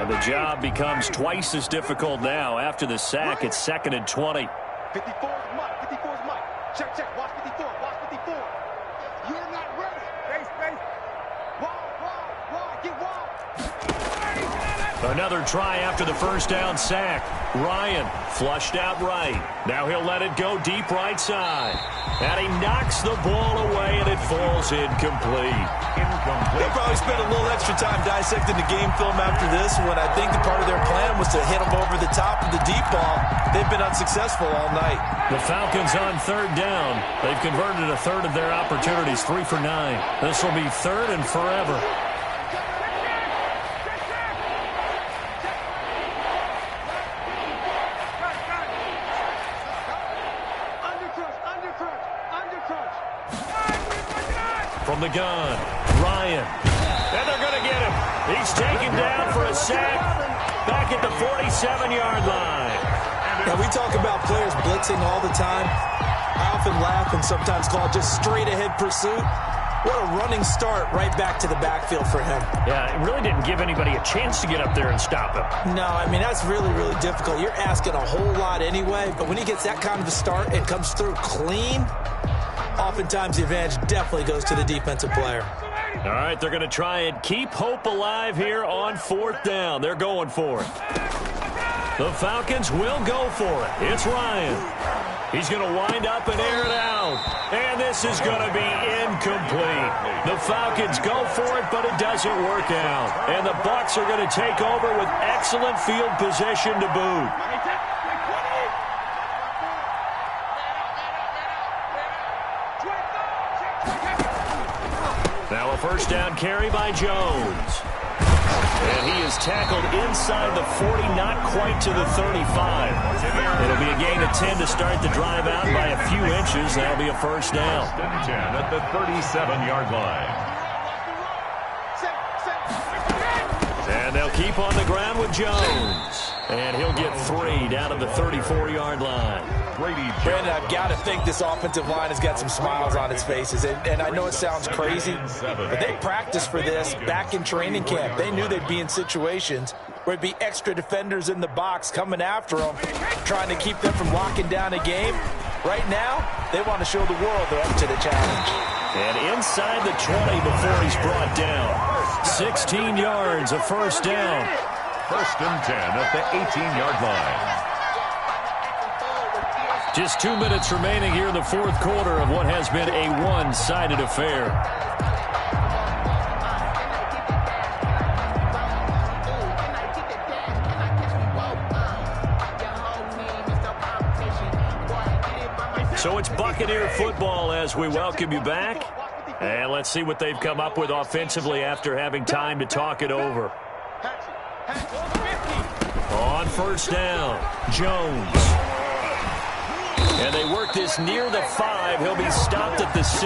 Speaker 3: And the job becomes twice as difficult now. After the sack, it's 2nd and 20.
Speaker 5: 54 is Mike. Check. Watch 54. You're not ready. Space. Wall. Get wall.
Speaker 3: Another try after the 1st down sack. Ryan flushed out right. Now he'll let it go deep right side. And he knocks the ball away, and it falls incomplete.
Speaker 6: They'll probably spend a little extra time dissecting the game film after this when I think the part of their plan was to hit them over the top of the deep ball. They've been unsuccessful all night.
Speaker 3: The Falcons on 3rd down. They've converted a 1/3 of their opportunities, 3 for 9. This will be 3rd and forever. From the gun, Ryan. And they're going to get him. He's taken down for a sack back at the 47-yard line.
Speaker 6: Now, we talk about players blitzing all the time. I often laugh and sometimes call it just straight-ahead pursuit. What a running start right back to the backfield for him.
Speaker 3: Yeah, it really didn't give anybody a chance to get up there and stop him.
Speaker 6: No, I mean, that's really, really difficult. You're asking a whole lot anyway, but when he gets that kind of a start and comes through clean, oftentimes the advantage definitely goes to the defensive player.
Speaker 3: All right, they're going to try and keep hope alive here on 4th down. They're going for it. The Falcons will go for it. It's Ryan. He's going to wind up and air it out. And this is going to be incomplete. The Falcons go for it, but it doesn't work out. And the Bucs are going to take over with excellent field position to boot. Now a 1st down carry by Jones. And he is tackled inside the 40, not quite to the 35. It'll be a gain of 10 to start the drive out by a few inches. That'll be a 1st down.
Speaker 4: 10 at the 37-yard line.
Speaker 3: And they'll keep on the ground with Jones. And he'll get 3 down to the 34-yard line.
Speaker 6: Brandon, I've got to think this offensive line has got some smiles on its faces. And I know it sounds crazy, but they practiced for this back in training camp. They knew they'd be in situations where it'd be extra defenders in the box coming after them, trying to keep them from locking down a game. Right now, they want to show the world they're up to the challenge.
Speaker 3: And inside the 20 before he's brought down. 16 yards, a first down.
Speaker 4: First and 10 at the 18-yard line.
Speaker 3: Just 2 minutes remaining here in the fourth quarter of what has been a one-sided affair. So it's Buccaneer football as we welcome you back. And let's see what they've come up with offensively after having time to talk it over. On first down, Jones. And they work this near the 5. He'll be stopped at the 6.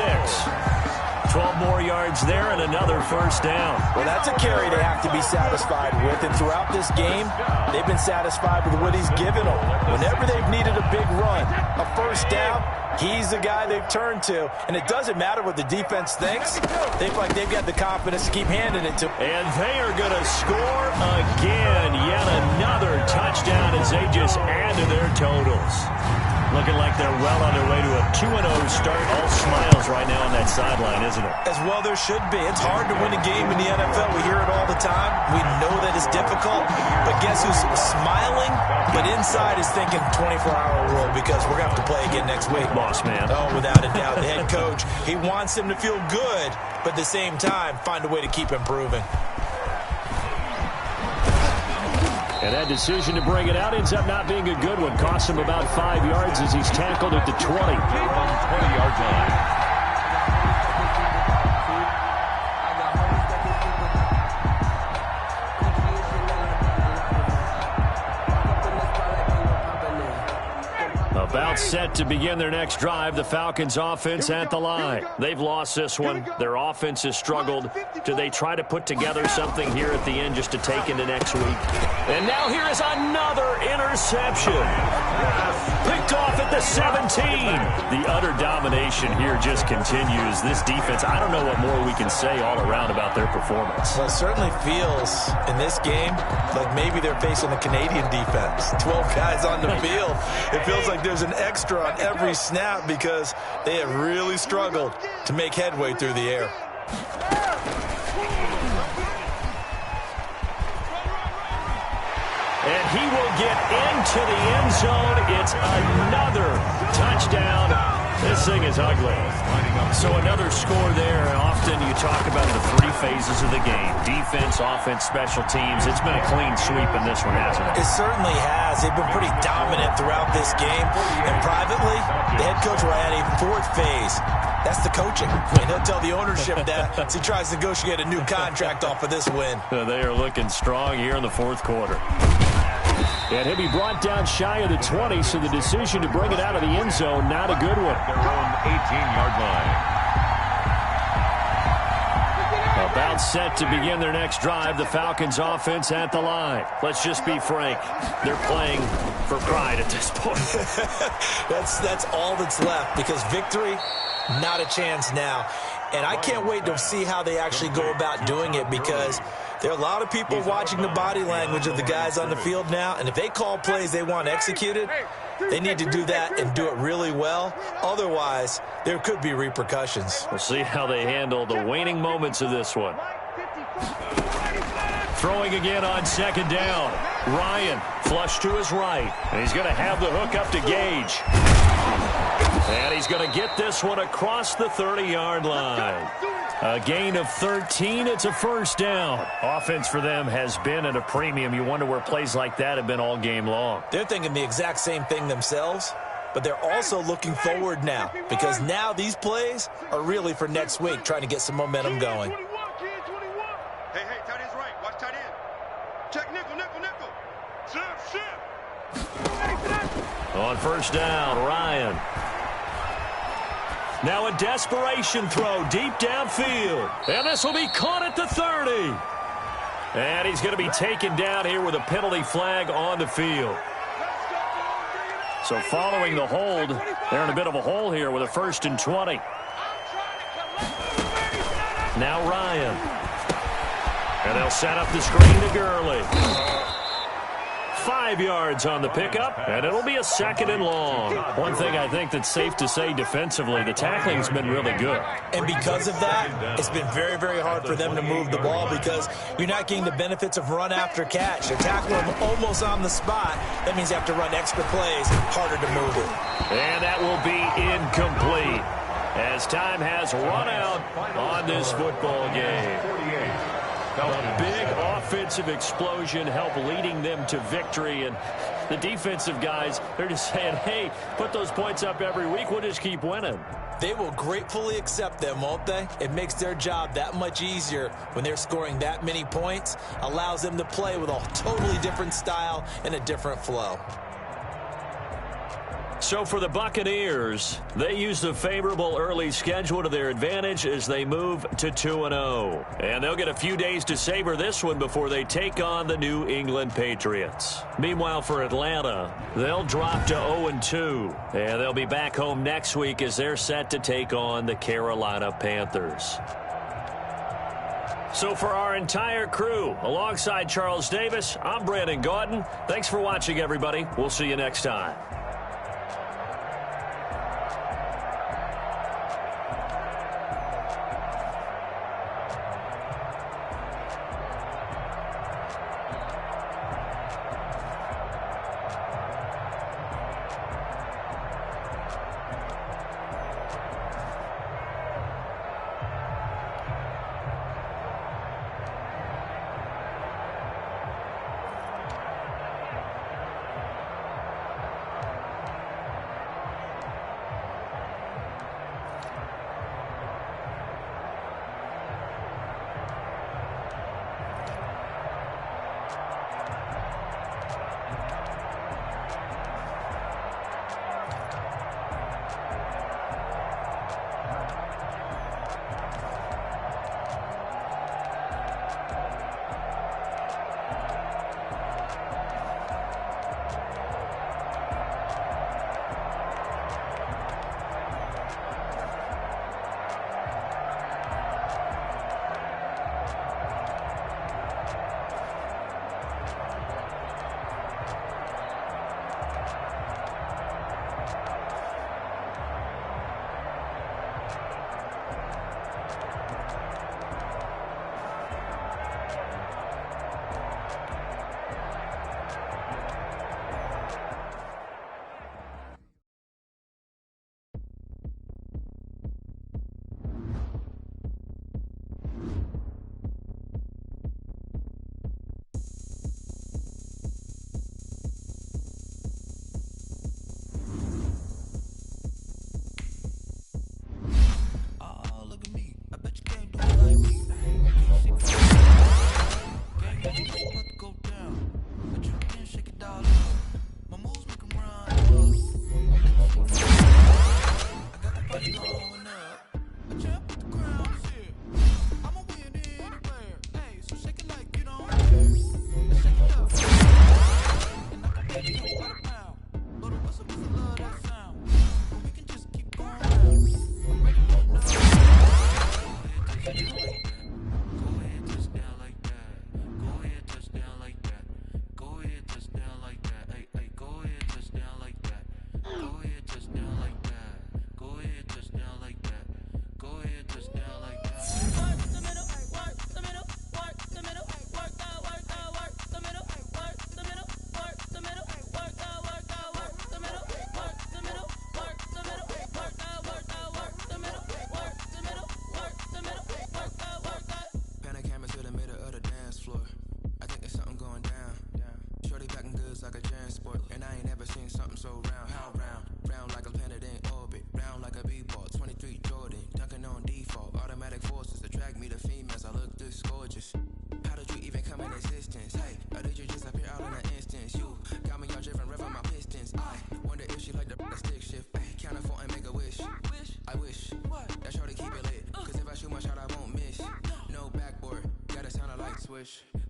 Speaker 3: 12 more yards there and another first down.
Speaker 6: Well, that's a carry they have to be satisfied with. And throughout this game, they've been satisfied with what he's given them. Whenever they've needed a big run, a first down, he's the guy they've turned to. And it doesn't matter what the defense thinks. They feel like they've got the confidence to keep handing it to him.
Speaker 3: And they are going to score again. Yet another touchdown as they just add to their totals. Looking like they're well on their way to a 2-0 start. All smiles right now on that sideline, isn't it?
Speaker 6: As well there should be. It's hard to win a game in the NFL. We hear it all the time. We know that it's difficult. But guess who's smiling, but inside is thinking 24-hour rule because we're going to have to play again next week.
Speaker 3: Boss man.
Speaker 6: Oh, without a doubt. The head coach, he wants him to feel good, but at the same time, find a way to keep improving.
Speaker 3: And that decision to bring it out ends up not being a good one. Costs him about 5 yards as he's tackled at the 20.
Speaker 4: 20-yard line.
Speaker 3: About set to begin their next drive, the Falcons offense at the line. They've lost this one. Their offense has struggled. Do they try to put together something here at the end just to take into next week? And now here is another interception. Picked off at the 17. The utter domination here just continues. This defense, I don't know what more we can say all around about their performance.
Speaker 6: Well, it certainly feels in this game like maybe they're facing a Canadian defense. 12 guys on the field. It feels like there's an extra on every snap because they have really struggled to make headway through the air.
Speaker 3: And he will get into the end zone. It's another touchdown. This thing is ugly. So another score there. Often you talk about the 3 phases of the game. Defense, offense, special teams. It's been a clean sweep in this one, hasn't it?
Speaker 6: It certainly has. They've been pretty dominant throughout this game. And privately, the head coach will add a 4th phase. That's the coaching. And he'll tell the ownership that as he tries to negotiate a new contract off of this win.
Speaker 3: They are looking strong here in the fourth quarter. And he'll be brought down shy of the 20, so the decision to bring it out of the end zone, not a good one.
Speaker 4: Their own 18-yard line.
Speaker 3: About set to begin their next drive, the Falcons offense at the line. Let's just be frank. They're playing for pride at this point.
Speaker 6: That's all that's left because victory, not a chance now. And I can't wait to see how they actually go about doing it because there are a lot of people watching the body language of the guys on the field now. And if they call plays they want executed, they need to do that and do it really well. Otherwise, there could be repercussions.
Speaker 3: We'll see how they handle the waning moments of this one. Throwing again on second down. Ryan flush to his right. And he's going to have the hook up to Gage. And he's going to get this one across the 30-yard line. A gain of 13. It's a first down. Offense for them has been at a premium. You wonder where plays like that have been all game long.
Speaker 6: They're thinking the exact same thing themselves, but they're also looking forward now because now these plays are really for next week, trying to get some momentum going.
Speaker 5: Hey, tight end's right. Watch tight end. Check nickel. Shift.
Speaker 3: On first down, Ryan. Now a desperation throw deep downfield. And this will be caught at the 30. And he's going to be taken down here with a penalty flag on the field. So following the hold, they're in a bit of a hole here with a 1st and 20. Now Ryan. And they'll set up the screen to Gurley. 5 yards on the pickup, and it'll be a 2nd and long. One thing I think that's safe to say defensively, the tackling's been really good.
Speaker 6: And because of that, it's been very, very hard for them to move the ball because you're not getting the benefits of run after catch. They're tackling them almost on the spot. That means you have to run extra plays, harder to move it.
Speaker 3: And that will be incomplete as time has run out on this football game. A big offensive explosion helped leading them to victory, and the defensive guys, they're just saying, hey, put those points up every week, we'll just keep winning.
Speaker 6: They will gratefully accept them, won't they? It makes their job that much easier when they're scoring that many points, allows them to play with a totally different style and a different flow.
Speaker 3: So for the Buccaneers, they use the favorable early schedule to their advantage as they move to 2-0. And they'll get a few days to savor this one before they take on the New England Patriots. Meanwhile, for Atlanta, they'll drop to 0-2. And they'll be back home next week as they're set to take on the Carolina Panthers. So for our entire crew, alongside Charles Davis, I'm Brandon Gaudin. Thanks for watching, everybody. We'll see you next time.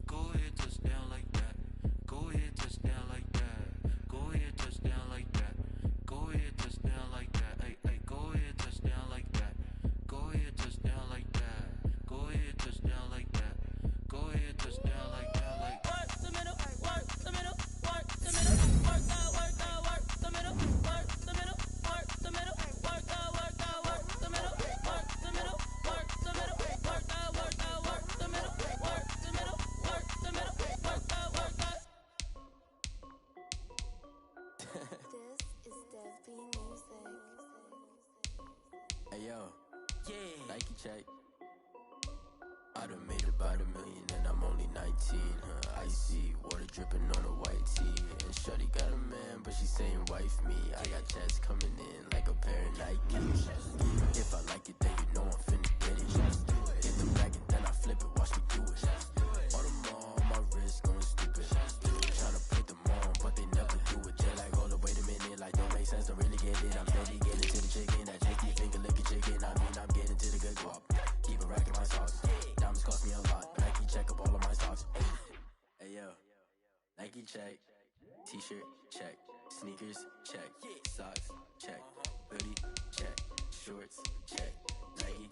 Speaker 1: Go
Speaker 7: Hey yo, yeah, Nike check. I done made about $1 million and I'm only 19. Icy water dripping on a white tee. And shorty got a man, but she saying wife me. I got checks coming in like a pair of Nikes. If I like it, then you know I'm finna get it. Get the bag and then I flip it, watch me do it. All them all on my wrist going stupid. Tryna put them on, but they never do it. They're like, hold up, wait a minute, like don't make sense, don't really get it. I'm steady getting to the chicken, that tricky finger licking chicken. I mean, I'm getting to the good guap. Keep a rack in my sauce. Diamonds cost me a lot. Nike check up all of my stocks. Hey yo, Nike check. T-shirt check. Sneakers check. Socks check. Hoodie check. Shorts check. Nike